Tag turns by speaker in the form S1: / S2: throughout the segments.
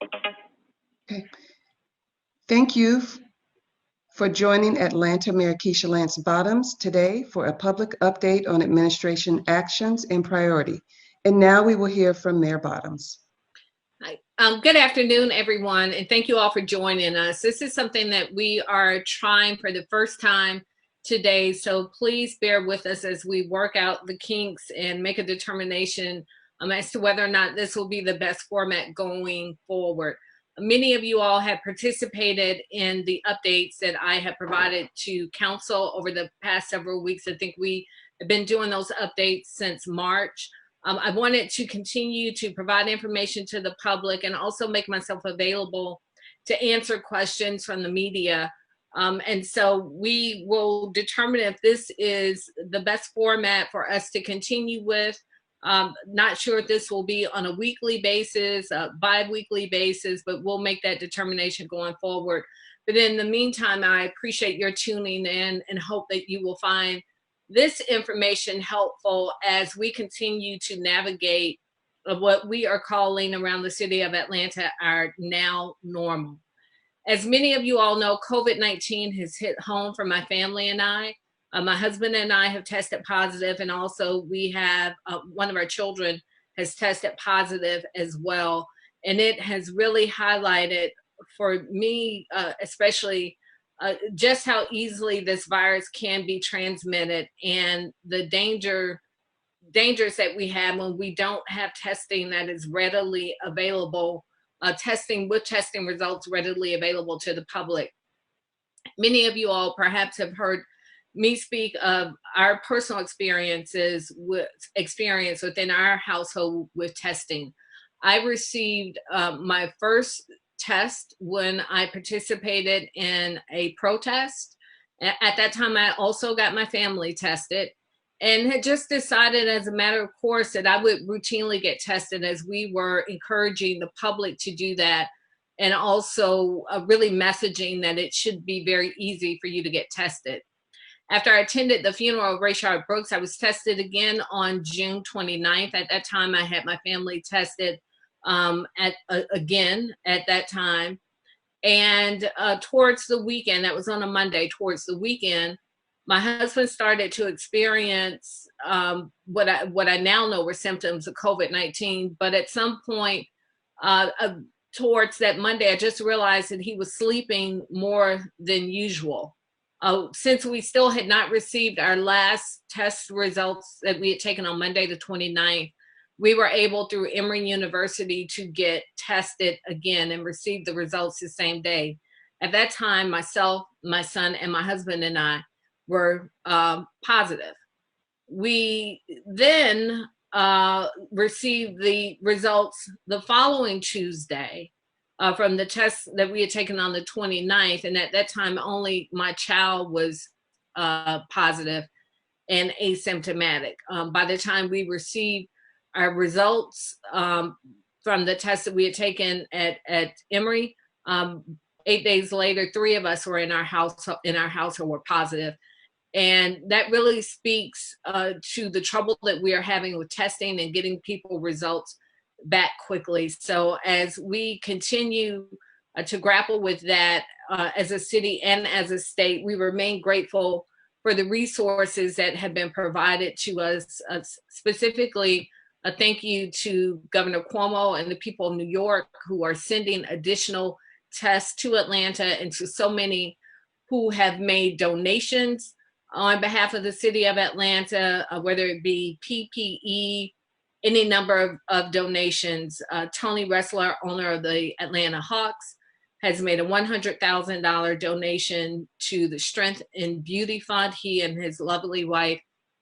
S1: Okay. Thank you for joining Atlanta Mayor Keisha Lance Bottoms today for a public update on administration actions and priority. And now we will hear from Mayor Bottoms.
S2: Hi. Good afternoon, everyone, and thank you all for joining us. This is something that we are trying for the first time today, so please bear with us as we work out the kinks and make a determination as to whether or not this will be the best format going forward. Many of you all have participated in the updates that I have provided to council over the past several weeks. I think we have been doing those updates since March. I wanted to continue to provide information to the public and also make myself available to answer questions from the media. And so we will determine if this is the best format for us to continue with. Not sure if this will be on a weekly basis, bi-weekly basis, but we'll make that determination going forward. But in the meantime, I appreciate your tuning in and hope that you will find this information helpful as we continue to navigate what we are calling around the city of Atlanta our now normal. As many of you all know, COVID-19 has hit home for my family and I. My husband and I have tested positive, and also we have one of our children has tested positive as well. And it has really highlighted for me, especially just how easily this virus can be transmitted and the dangers that we have when we don't have testing that is readily available, testing results readily available to the public. Many of you all perhaps have heard me speak of our personal experiences within our household with testing. I received my first test when I participated in a protest. At that time, I also got my family tested and had just decided as a matter of course that I would routinely get tested as we were encouraging the public to do that, and also really messaging that it should be very easy for you to get tested. After I attended the funeral of Rayshard Brooks, I was tested again on June 29th. At that time, I had my family tested again at that time. And towards the weekend, that was on a Monday, towards the weekend, my husband started to experience what I now know were symptoms of COVID-19. But at some point towards that Monday, I just realized that he was sleeping more than usual. Since we still had not received our last test results that we had taken on Monday the 29th, we were able through Emory University to get tested again and receive the results the same day. At that time, myself, my son, and my husband and I were positive. We then received the results the following Tuesday from the test that we had taken on the 29th. And at that time, only my child was positive and asymptomatic. By the time we received our results from the test that we had taken at Emory, 8 days later, 3 of us were in our household were positive. And that really speaks to the trouble that we are having with testing and getting people results back quickly. So as we continue to grapple with that as a city and as a state, we remain grateful for the resources that have been provided to us. Specifically, a thank you to Governor Cuomo and the people of New York who are sending additional tests to Atlanta, and to so many who have made donations on behalf of the city of Atlanta, whether it be PPE, any number of donations. Tony Ressler, owner of the Atlanta Hawks, has made a $100,000 donation to the Strength and Beauty Fund, he and his lovely wife,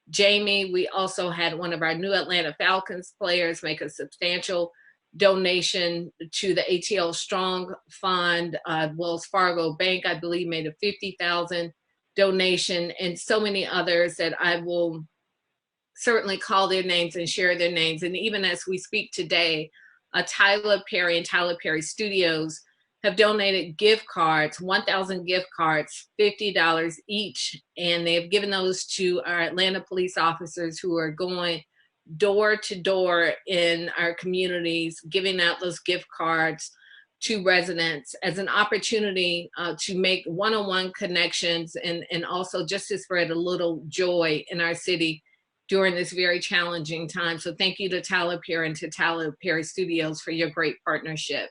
S2: Jamie. We also had one of our new Atlanta Falcons players make a substantial donation to the ATL Strong Fund. Wells Fargo Bank, I believe, made a $50,000 donation, and so many others that I will certainly call their names and share their names. And even as we speak today, Tyler Perry and Tyler Perry Studios have donated gift cards, 1,000 gift cards, $50 each. And they have given those to our Atlanta police officers who are going door to door in our communities, giving out those gift cards to residents as an opportunity to make one-on-one connections and also just to spread a little joy in our city during this very challenging time. So thank you to Tyler Perry and to Tyler Perry Studios for your great partnership.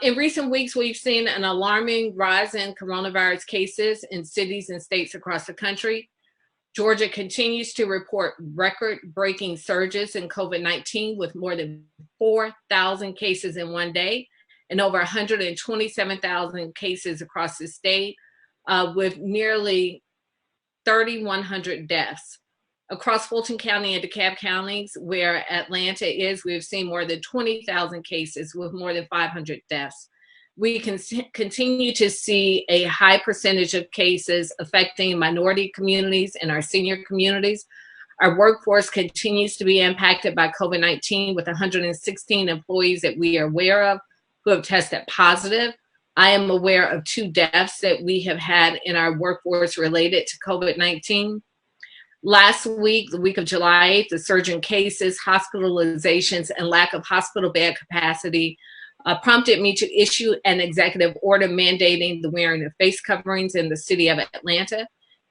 S2: In recent weeks, we've seen an alarming rise in coronavirus cases in cities and states across the country. Georgia continues to report record-breaking surges in COVID-19 with more than 4,000 cases in one day and over 127,000 cases across the state, with nearly 3,100 deaths. Across Fulton County and DeKalb counties, where Atlanta is, we've seen more than 20,000 cases with more than 500 deaths. We can continue to see a high percentage of cases affecting minority communities and our senior communities. Our workforce continues to be impacted by COVID-19 with 116 employees that we are aware of who have tested positive. I am aware of 2 deaths that we have had in our workforce related to COVID-19. Last week, the week of July 8th, the surge in cases, hospitalizations, and lack of hospital bed capacity prompted me to issue an executive order mandating the wearing of face coverings in the city of Atlanta.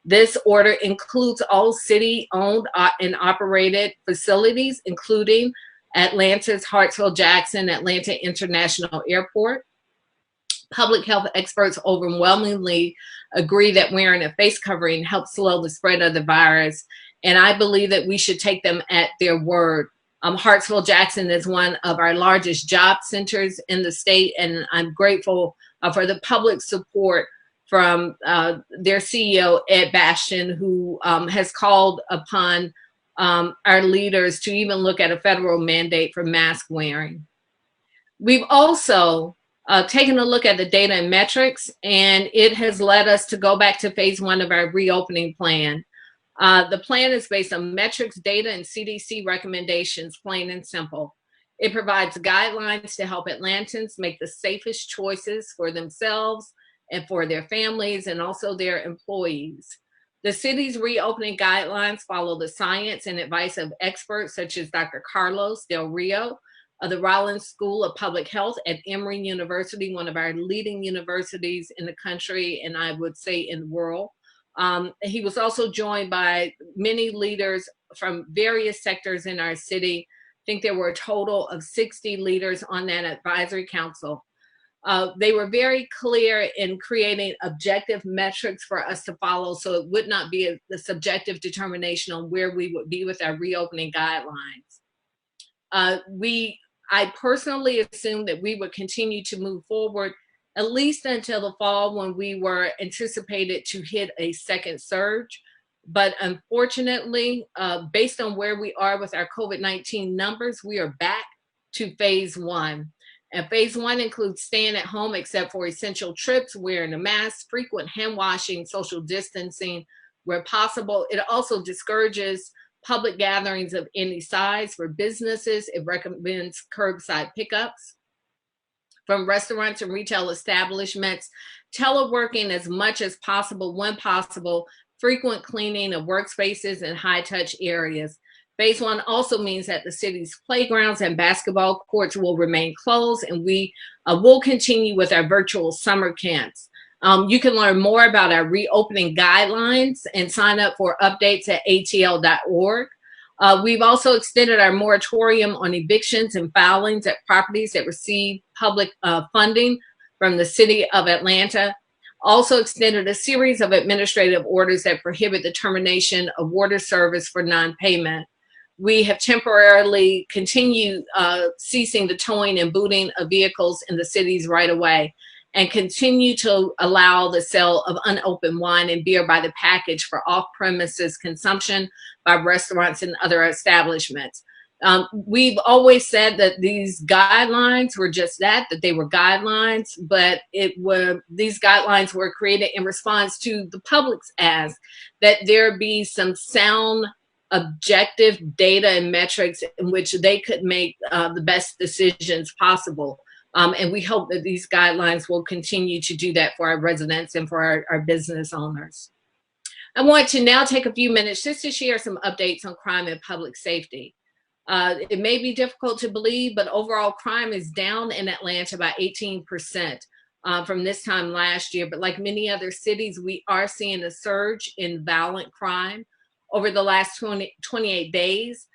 S2: This order includes all city-owned and operated facilities, including Atlanta's Hartsfield-Jackson Atlanta International Airport. Public health experts overwhelmingly agree that wearing a face covering helps slow the spread of the virus, and I believe that we should take them at their word. Hartsfield-Jackson is one of our largest job centers in the state, and I'm grateful for the public support from their CEO, Ed Bastian, who has called upon our leaders to even look at a federal mandate for mask wearing. We've also taken a look at the data and metrics, and it has led us to go back to phase 1 of our reopening plan. The plan is based on metrics, data, and CDC recommendations, plain and simple. It provides guidelines to help Atlantans make the safest choices for themselves and for their families and also their employees. The city's reopening guidelines follow the science and advice of experts such as Dr. Carlos Del Rio of the Rollins School of Public Health at Emory University, one of our leading universities in the country, and I would say in the world. He was also joined by many leaders from various sectors in our city. I think there were a total of 60 leaders on that advisory council. They were very clear in creating objective metrics for us to follow, so it would not be the subjective determination on where we would be with our reopening guidelines. I personally assumed that we would continue to move forward at least until the fall, when we were anticipated to hit a second surge. But unfortunately, based on where we are with our COVID-19 numbers, we are back to phase 1. And phase 1 includes staying at home except for essential trips, wearing a mask, frequent hand washing, social distancing where possible. It also discourages public gatherings of any size. For businesses, it recommends curbside pickups. From restaurants and retail establishments, teleworking as much as possible when possible, frequent cleaning of workspaces and high-touch areas. Phase 1 also means that the city's playgrounds and basketball courts will remain closed, and we will continue with our virtual summer camps. You can learn more about our reopening guidelines and sign up for updates at atl.org. We've also extended our moratorium on evictions and filings at properties that receive public funding from the city of Atlanta. Also extended a series of administrative orders that prohibit the termination of water service for non-payment. We have temporarily continued ceasing the towing and booting of vehicles in the city's right of way, and continue to allow the sale of unopened wine and beer by the package for off-premises consumption by restaurants and other establishments. We've always said that these guidelines were just that they were guidelines, but these guidelines were created in response to the public's ask that there be some sound, objective data and metrics in which they could make the best decisions possible. And we hope that these guidelines will continue to do that for our residents and for our business owners. I want to now take a few minutes just to share some updates on crime and public safety. It may be difficult to believe, but overall crime is down in Atlanta by 18% from this time last year. But like many other cities, we are seeing a surge in violent crime over the last 28 days.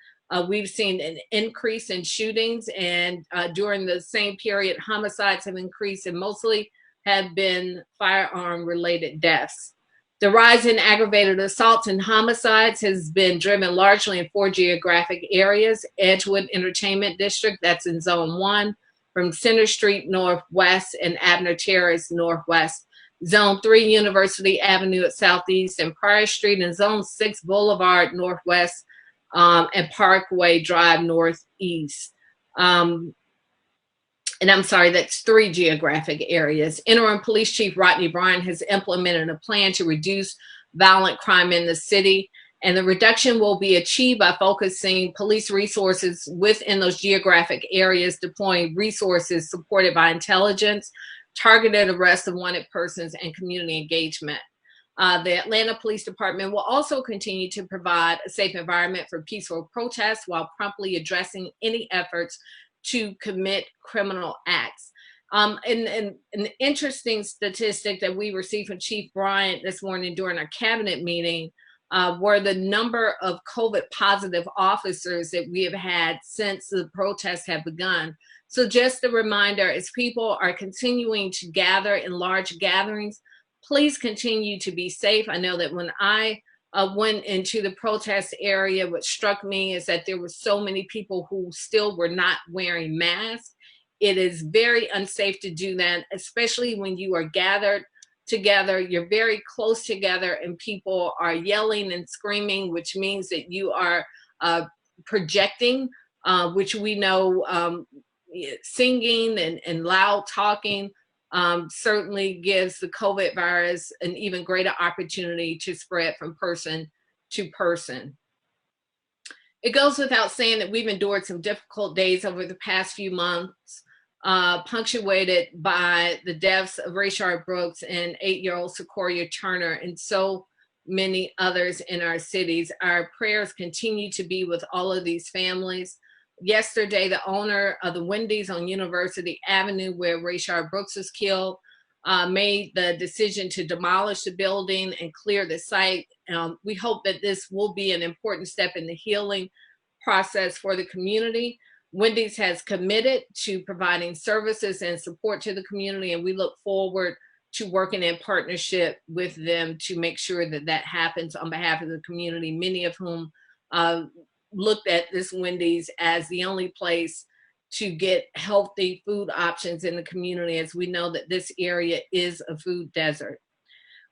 S2: We've seen an increase in shootings, and during the same period, homicides have increased and mostly have been firearm related deaths. The rise in aggravated assaults and homicides has been driven largely in 4 geographic areas: Edgewood Entertainment District, that's in Zone 1, from Center Street Northwest and Abner Terrace Northwest; Zone 3, University Avenue at Southeast and Prior Street; and Zone 6, Boulevard Northwest and Parkway Drive Northeast. And I'm sorry, that's 3 geographic areas. Interim Police Chief Rodney Bryan has implemented a plan to reduce violent crime in the city, and the reduction will be achieved by focusing police resources within those geographic areas, deploying resources supported by intelligence, targeted arrest of wanted persons, and community engagement. The Atlanta Police Department will also continue to provide a safe environment for peaceful protests while promptly addressing any efforts to commit criminal acts. And an interesting statistic that we received from Chief Bryant this morning during our cabinet meeting were the number of COVID positive officers that we have had since the protests have begun. So just a reminder, as people are continuing to gather in large gatherings, please continue to be safe. I know that when I went into the protest area, what struck me is that there were so many people who still were not wearing masks. It is very unsafe to do that, especially when you are gathered together, you're very close together, and people are yelling and screaming, which means that you are projecting, which we know singing and loud talking certainly gives the COVID virus an even greater opportunity to spread from person to person. It goes without saying that we've endured some difficult days over the past few months, punctuated by the deaths of Rayshard Brooks and 8-year-old Sequoia Turner and so many others in our cities. Our prayers continue to be with all of these families. Yesterday, the owner of the Wendy's on University Avenue, where Rayshard Brooks was killed, made the decision to demolish the building and clear the site. We hope that this will be an important step in the healing process for the community. Wendy's has committed to providing services and support to the community, and we look forward to working in partnership with them to make sure that that happens on behalf of the community, many of whom looked at this Wendy's as the only place to get healthy food options in the community, as we know that this area is a food desert.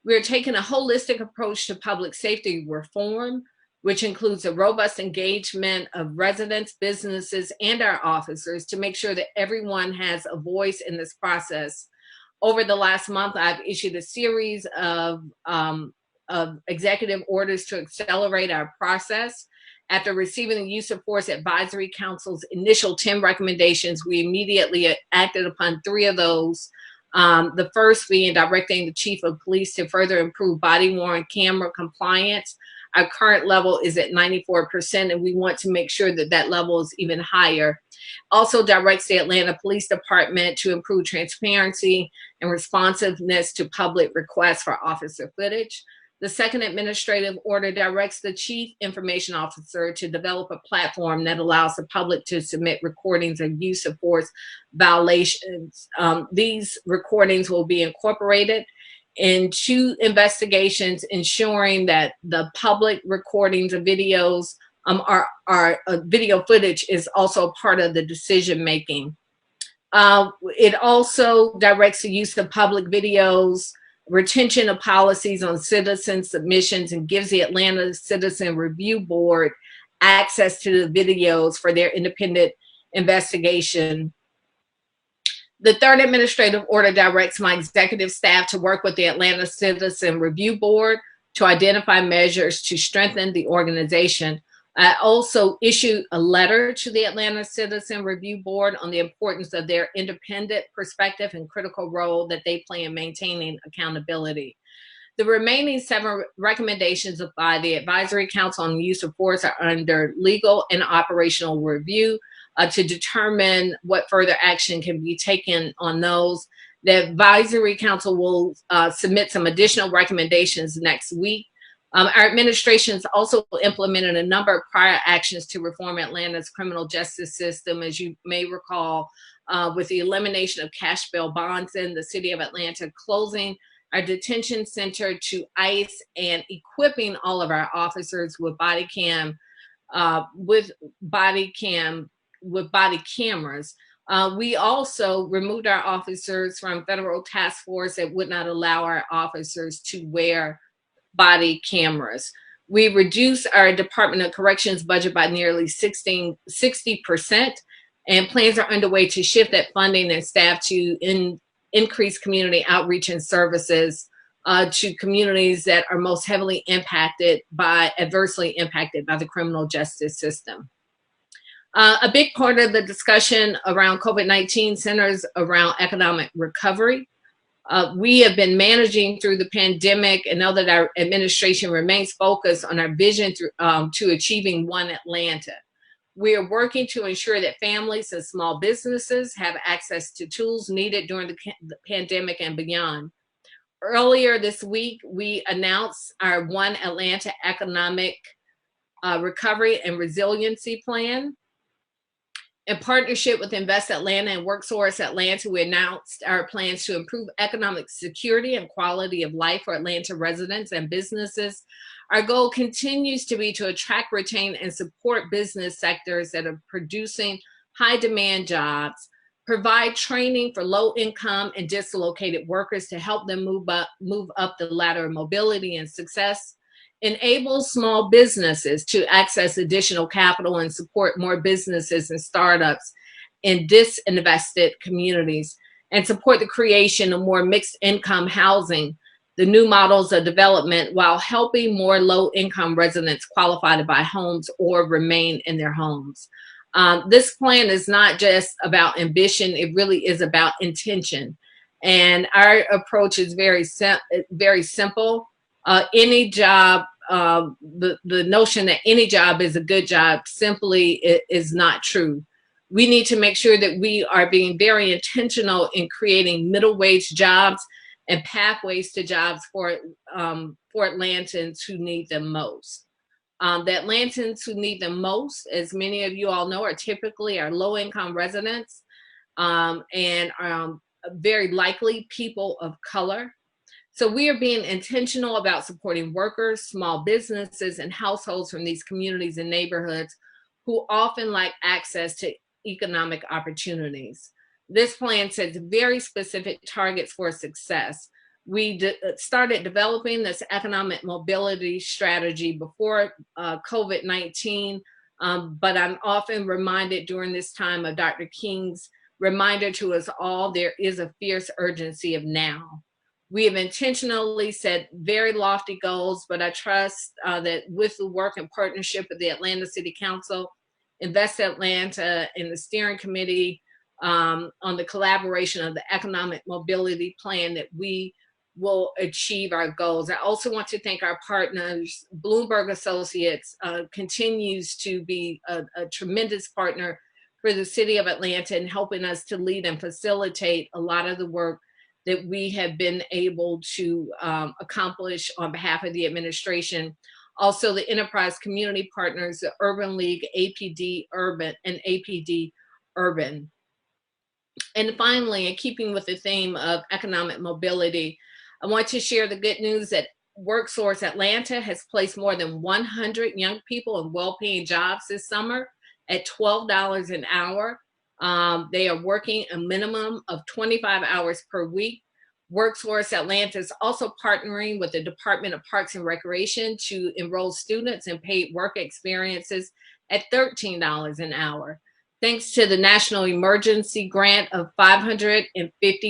S2: We're taking a holistic approach to public safety reform, which includes a robust engagement of residents, businesses, and our officers to make sure that everyone has a voice in this process. Over the last month, I've issued a series of executive orders to accelerate our process. After receiving the Use of Force Advisory Council's initial 10 recommendations, we immediately acted upon 3 of those. The first being directing the Chief of Police to further improve body-worn camera compliance. Our current level is at 94%, and we want to make sure that that level is even higher. Also directs the Atlanta Police Department to improve transparency and responsiveness to public requests for officer footage. The second administrative order directs the Chief Information Officer to develop a platform that allows the public to submit recordings of use of force violations. These recordings will be incorporated into investigations, ensuring that the public recordings of videos video footage is also part of the decision making. It also directs the use of public videos, retention of policies on citizen submissions, and gives the Atlanta Citizen Review Board access to the videos for their independent investigation. The third administrative order directs my executive staff to work with the Atlanta Citizen Review Board to identify measures to strengthen the organization. I also issued a letter to the Atlanta Citizen Review Board on the importance of their independent perspective and critical role that they play in maintaining accountability. The remaining 7 recommendations by the Advisory Council on the Use of Force are under legal and operational review to determine what further action can be taken on those. The Advisory Council will submit some additional recommendations next week. Our administration has also implemented a number of prior actions to reform Atlanta's criminal justice system, as you may recall, with the elimination of cash bail bonds in the city of Atlanta, closing our detention center to ICE, and equipping all of our officers with body cameras. We also removed our officers from federal task force that would not allow our officers to wear body cameras. We reduced our Department of Corrections budget by nearly 60%, and plans are underway to shift that funding and staff to increase community outreach and services to communities that are most heavily adversely impacted by the criminal justice system. A big part of the discussion around COVID-19 centers around economic recovery. We have been managing through the pandemic, and know that our administration remains focused on our vision to achieving One Atlanta. We are working to ensure that families and small businesses have access to tools needed during the pandemic and beyond. Earlier this week, we announced our One Atlanta Economic Recovery and Resiliency Plan. In partnership with Invest Atlanta and WorkSource Atlanta, we announced our plans to improve economic security and quality of life for Atlanta residents and businesses. Our goal continues to be to attract, retain, and support business sectors that are producing high demand jobs, provide training for low income and dislocated workers to help them move up the ladder of mobility and success, enable small businesses to access additional capital and support more businesses and startups in disinvested communities, and support the creation of more mixed income housing, the new models of development, while helping more low-income residents qualify to buy homes or remain in their homes. This plan is not just about ambition, it really is about intention. And our approach is very simple. Any job, the notion that any job is a good job simply is not true. We need to make sure that we are being very intentional in creating middle wage jobs and pathways to jobs for Atlantans who need them most. The Atlantans who need them most, as many of you all know, are typically our low-income residents and very likely people of color. So we are being intentional about supporting workers, small businesses, and households from these communities and neighborhoods who often lack access to economic opportunities. This plan sets very specific targets for success. We started developing this economic mobility strategy before COVID-19, but I'm often reminded during this time of Dr. King's reminder to us all, there is a fierce urgency of now. We have intentionally set very lofty goals, but I trust that with the work and partnership of the Atlanta City Council, Invest Atlanta, and the steering committee on the collaboration of the economic mobility plan, that we will achieve our goals. I also want to thank our partners. Bloomberg Associates continues to be a tremendous partner for the city of Atlanta in helping us to lead and facilitate a lot of the work that we have been able to accomplish on behalf of the administration. Also, the enterprise community partners, the Urban League, APD Urban, and APD Urban. And finally, in keeping with the theme of economic mobility, I want to share the good news that WorkSource Atlanta has placed more than 100 young people in well-paying jobs this summer at $12 an hour. They are working a minimum of 25 hours per week. WorkSource Atlanta is also partnering with the Department of Parks and Recreation to enroll students in paid work experiences at $13 an hour. Thanks to the National Emergency Grant of $550,000,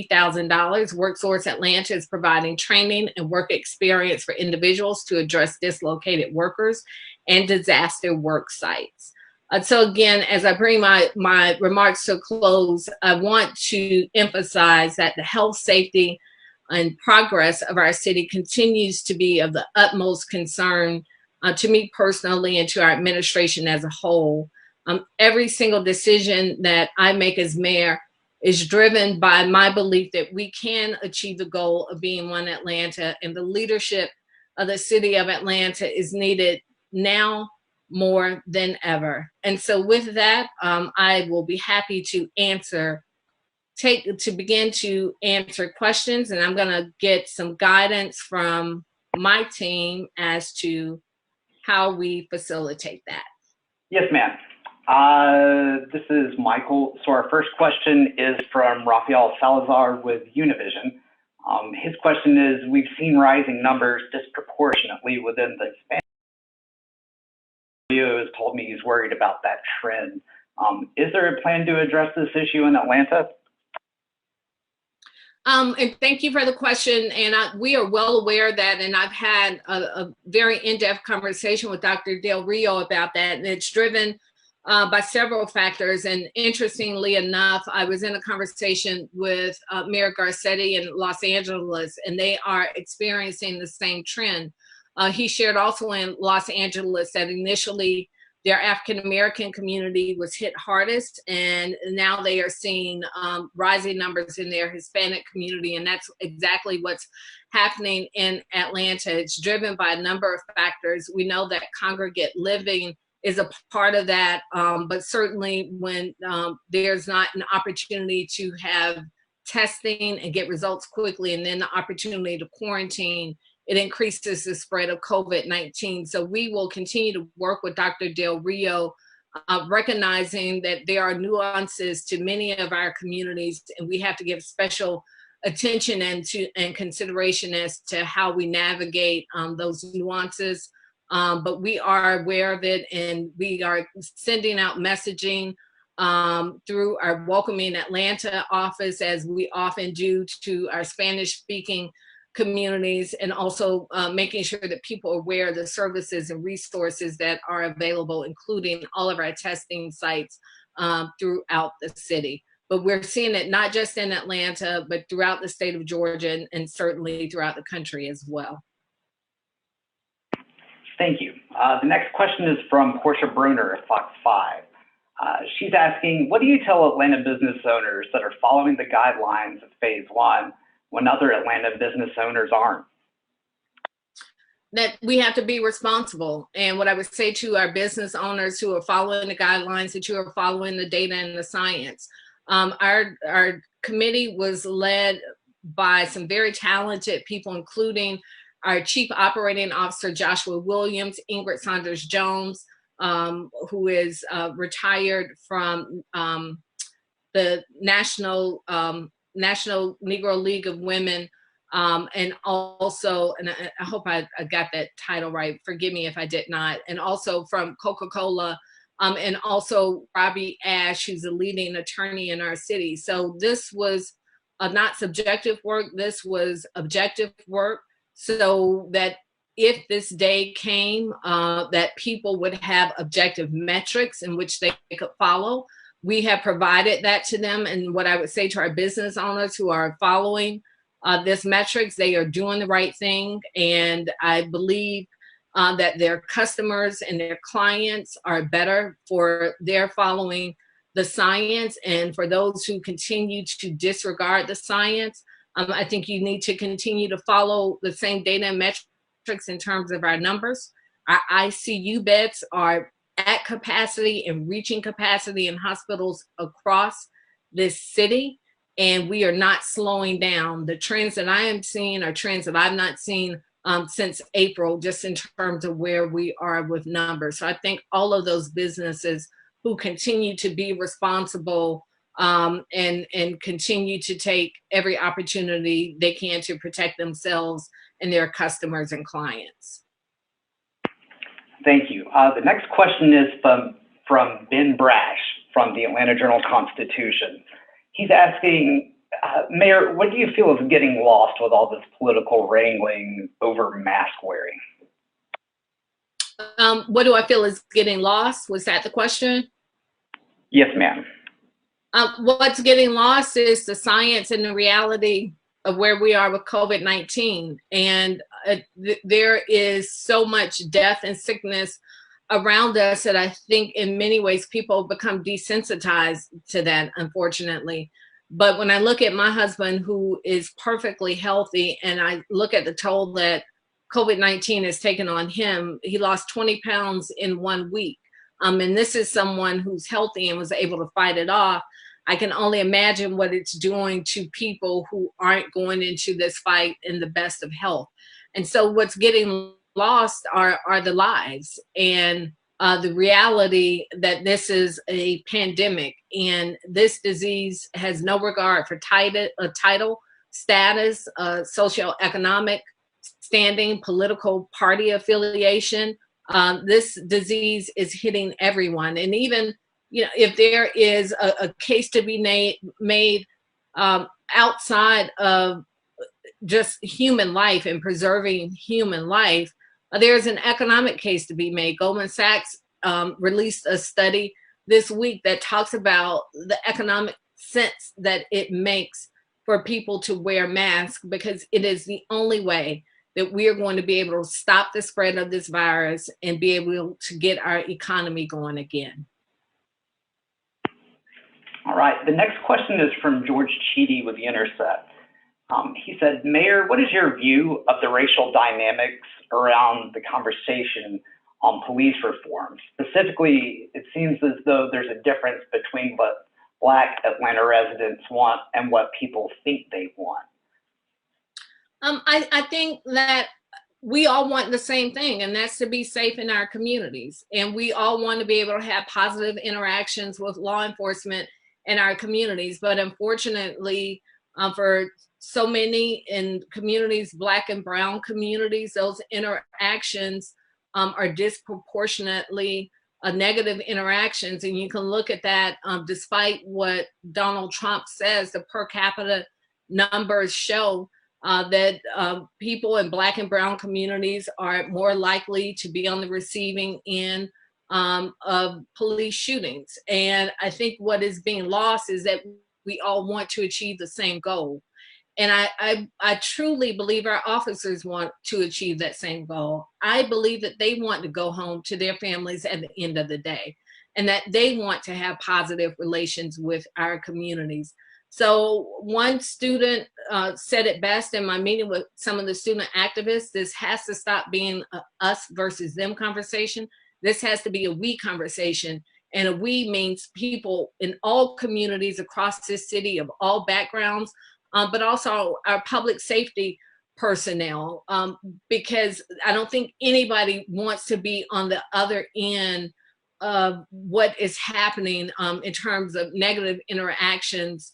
S2: WorkSource Atlanta is providing training and work experience for individuals to address dislocated workers and disaster work sites. So again, as I bring my remarks to a close, I want to emphasize that the health, safety, and progress of our city continues to be of the utmost concern to me personally and to our administration as a whole. Every single decision that I make as mayor is driven by my belief that we can achieve the goal of being one Atlanta, and the leadership of the city of Atlanta is needed now more than ever. And so with that, I will be happy to begin to answer questions, and I'm gonna get some guidance from my team as to how we facilitate that.
S3: Yes, ma'am. This is Michael. So our first question is from Rafael Salazar with Univision. His question is, we've seen rising numbers disproportionately within the Hispanic. Leo has told me he's worried about that trend. Is there a plan to address this issue in Atlanta?
S2: And thank you for the question. And we are well aware of that. And I've had a very in-depth conversation with Dr. Del Rio about that. And it's driven by several factors. And interestingly enough, I was in a conversation with Mayor Garcetti in Los Angeles, and they are experiencing the same trend. He shared also in Los Angeles that initially their African-American community was hit hardest, and now they are seeing rising numbers in their Hispanic community, and that's exactly what's happening in Atlanta. It's driven by a number of factors. We know that congregate living is a part of that, but certainly when there's not an opportunity to have testing and get results quickly, and then the opportunity to quarantine, it increases the spread of COVID-19. So we will continue to work with Dr. Del Rio, recognizing that there are nuances to many of our communities, and we have to give special attention and consideration as to how we navigate those nuances. But we are aware of it, and we are sending out messaging through our Welcoming Atlanta office, as we often do, to our Spanish-speaking communities, and also making sure that people are aware of the services and resources that are available, including all of our testing sites throughout the city. But we're seeing it not just in Atlanta, but throughout the state of Georgia, and certainly throughout the country as well.
S3: Thank you. The next question is from Portia Bruner at Fox 5. She's asking, what do you tell Atlanta business owners that are following the guidelines of phase 1 when other Atlanta business owners aren't?
S2: That we have to be responsible. And what I would say to our business owners who are following the guidelines, that you are following the data and the science. Our committee was led by some very talented people, including our Chief Operating Officer, Joshua Williams, Ingrid Saunders Jones, who is retired from the National Negro League of Women, and also, and I hope I got that title right, forgive me if I did not, and also from Coca-Cola, and also Robbie Ash, who's a leading attorney in our city. So this was not subjective work, this was objective work, so that if this day came, that people would have objective metrics in which they could follow. We have provided that to them. And what I would say to our business owners who are following this metrics, they are doing the right thing. And I believe that their customers and their clients are better for their following the science. And for those who continue to disregard the science, I think you need to continue to follow the same data and metrics in terms of our numbers. Our ICU beds are at capacity and reaching capacity in hospitals across this city, and we are not slowing down. The trends that I am seeing are trends that I've not seen since April, just in terms of where we are with numbers. So I think all of those businesses who continue to be responsible and continue to take every opportunity they can to protect themselves and their customers and clients.
S3: Thank you. The next question is from Ben Brash from the Atlanta Journal-Constitution. He's asking, Mayor, what do you feel is getting lost with all this political wrangling over mask wearing?
S2: What do I feel is getting lost? Was that the question?
S3: Yes, ma'am.
S2: What's getting lost is the science and the reality of where we are with COVID-19. And there is so much death and sickness around us that I think in many ways people become desensitized to that, unfortunately. But when I look at my husband, who is perfectly healthy, and I look at the toll that COVID-19 has taken on him, he lost 20 pounds in 1 week. And this is someone who's healthy and was able to fight it off. I can only imagine what it's doing to people who aren't going into this fight in the best of health. And so what's getting lost are the lives and the reality that this is a pandemic, and this disease has no regard for title, status, socioeconomic standing, political party affiliation. This disease is hitting everyone. And even, if there is a case to be made outside of just human life and preserving human life, there's an economic case to be made. Goldman Sachs released a study this week that talks about the economic sense that it makes for people to wear masks, because it is the only way that we are going to be able to stop the spread of this virus and be able to get our economy going again.
S3: All right, the next question is from George Cheedy with The Intercept. He said, Mayor, what is your view of the racial dynamics around the conversation on police reform? Specifically, it seems as though there's a difference between what Black Atlanta residents want and what people think they want.
S2: I think that we all want the same thing, and that's to be safe in our communities. And we all want to be able to have positive interactions with law enforcement in our communities. But unfortunately, for so many in communities, Black and brown communities, those interactions are disproportionately negative interactions. And you can look at that despite what Donald Trump says, the per capita numbers show that people in Black and brown communities are more likely to be on the receiving end of police shootings. And I think what is being lost is that we all want to achieve the same goal. And I truly believe our officers want to achieve that same goal. I believe that they want to go home to their families at the end of the day, and that they want to have positive relations with our communities. So one student said it best in my meeting with some of the student activists: this has to stop being a us versus them conversation. This has to be a we conversation. And a we means people in all communities across this city of all backgrounds, but also our public safety personnel, because I don't think anybody wants to be on the other end of what is happening in terms of negative interactions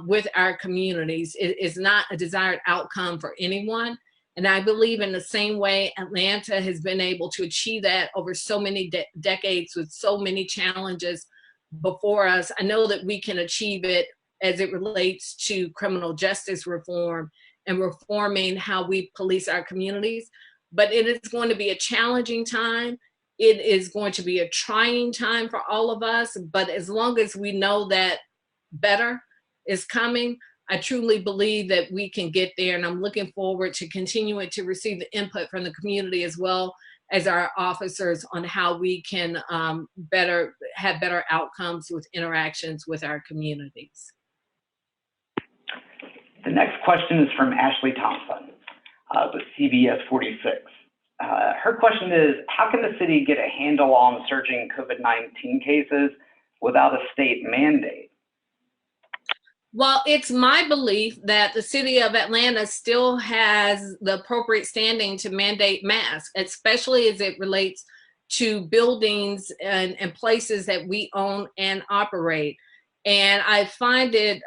S2: with our communities. It is not a desired outcome for anyone. And I believe in the same way Atlanta has been able to achieve that over so many decades with so many challenges before us, I know that we can achieve it as it relates to criminal justice reform and reforming how we police our communities. But it is going to be a challenging time. It is going to be a trying time for all of us. But as long as we know that better is coming, I truly believe that we can get there. And I'm looking forward to continuing to receive the input from the community as well as our officers on how we can have better outcomes with interactions with our communities.
S3: The next question is from Ashley Thompson with CBS 46. Her question is, how can the city get a handle on surging COVID-19 cases without a state mandate?
S2: Well, it's my belief that the city of Atlanta still has the appropriate standing to mandate masks, especially as it relates to buildings and places that we own and operate. And I find it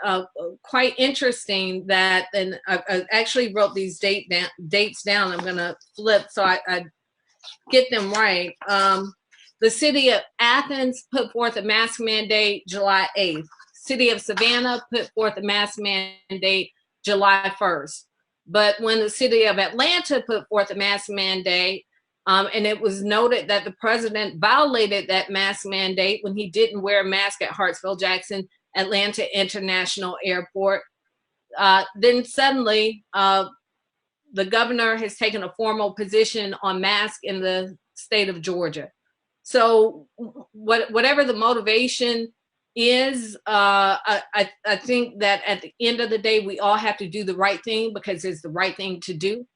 S2: quite interesting that, and I actually wrote these dates down. I'm gonna flip so I get them right. The city of Athens put forth a mask mandate July 8th. City of Savannah put forth a mask mandate July 1st. But when the city of Atlanta put forth a mask mandate, and it was noted that the president violated that mask mandate when he didn't wear a mask at Hartsfield-Jackson Atlanta International Airport, then suddenly the governor has taken a formal position on masks in the state of Georgia. So whatever the motivation is, I think that at the end of the day, we all have to do the right thing because it's the right thing to do.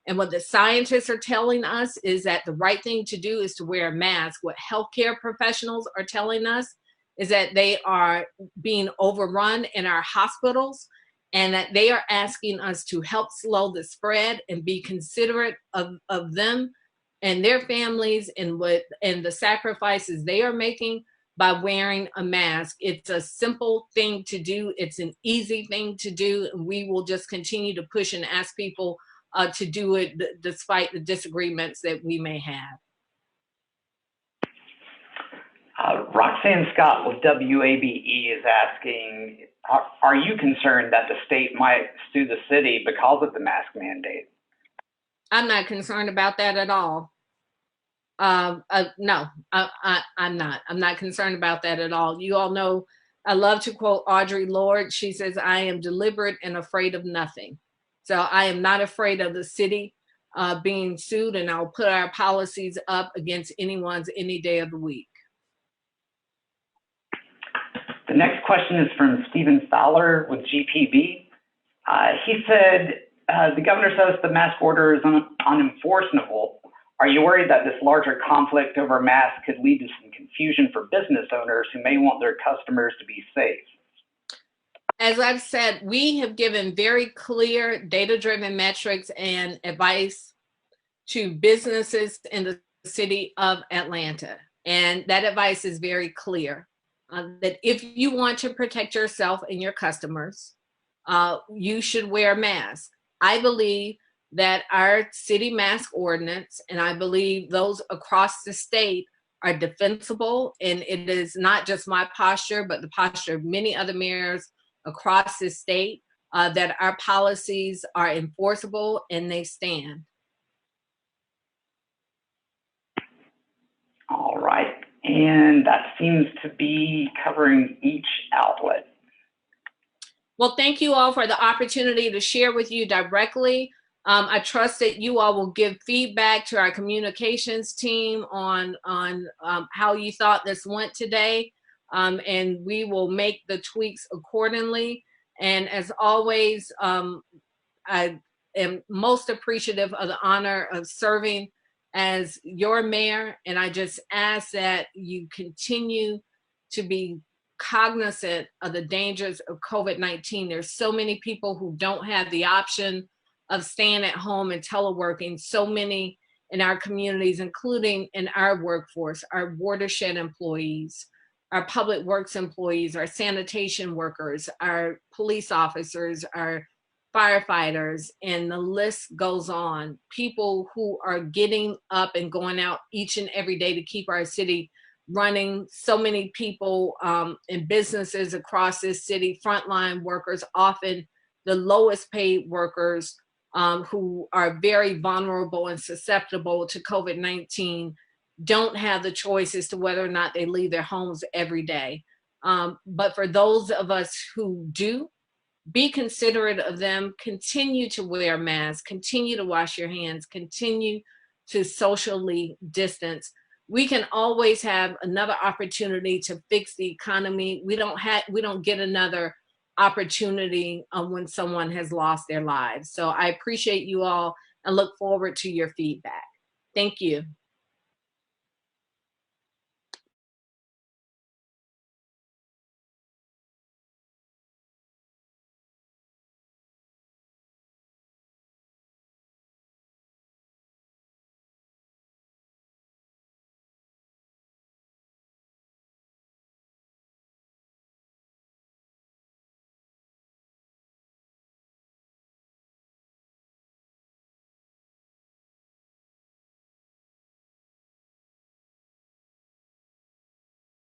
S2: And what the scientists are telling us is that the right thing to do is to wear a mask. What healthcare professionals are telling us is that they are being overrun in our hospitals, and that they are asking us to help slow the spread and be considerate of them and their families and the sacrifices they are making by wearing a mask. It's a simple thing to do. It's an easy thing to do. And we will just continue to push and ask people to do it despite the disagreements that we may have.
S3: Roxanne Scott with WABE is asking, are you concerned that the state might sue the city because of the mask mandate?
S2: I'm not concerned about that at all. No, I'm not. I'm not concerned about that at all. You all know, I love to quote Audre Lorde. She says, I am deliberate and afraid of nothing. So I am not afraid of the city being sued, and I'll put our policies up against anyone's any day of the week.
S3: The next question is from Stephen Fowler with GPB. He said, the governor says the mask order is unenforceable. Are you worried that this larger conflict over masks could lead to some confusion for business owners who may want their customers to be safe?
S2: As I've said, we have given very clear data-driven metrics and advice to businesses in the city of Atlanta. And that advice is very clear. That if you want to protect yourself and your customers, you should wear a mask. I believe that our city mask ordinance, and I believe those across the state, are defensible. And it is not just my posture, but the posture of many other mayors across the state, that our policies are enforceable and they stand.
S3: All right. And that seems to be covering each outlet.
S2: Well, thank you all for the opportunity to share with you directly. I trust that you all will give feedback to our communications team on how you thought this went today, and we will make the tweaks accordingly. And as always, I am most appreciative of the honor of serving as your mayor, and I just ask that you continue to be cognizant of the dangers of COVID-19. There's so many people who don't have the option of staying at home and teleworking, so many in our communities, including in our workforce, our watershed employees, our public works employees, our sanitation workers, our police officers, our firefighters, and the list goes on. People who are getting up and going out each and every day to keep our city running. So many people in businesses across this city, frontline workers, often the lowest paid workers, who are very vulnerable and susceptible to COVID-19, don't have the choice as to whether or not they leave their homes every day. But for those of us who do, be considerate of them, continue to wear masks, continue to wash your hands, continue to socially distance. We can always have another opportunity to fix the economy. We don't get another opportunity when someone has lost their lives. So I appreciate you all and look forward to your feedback. Thank you.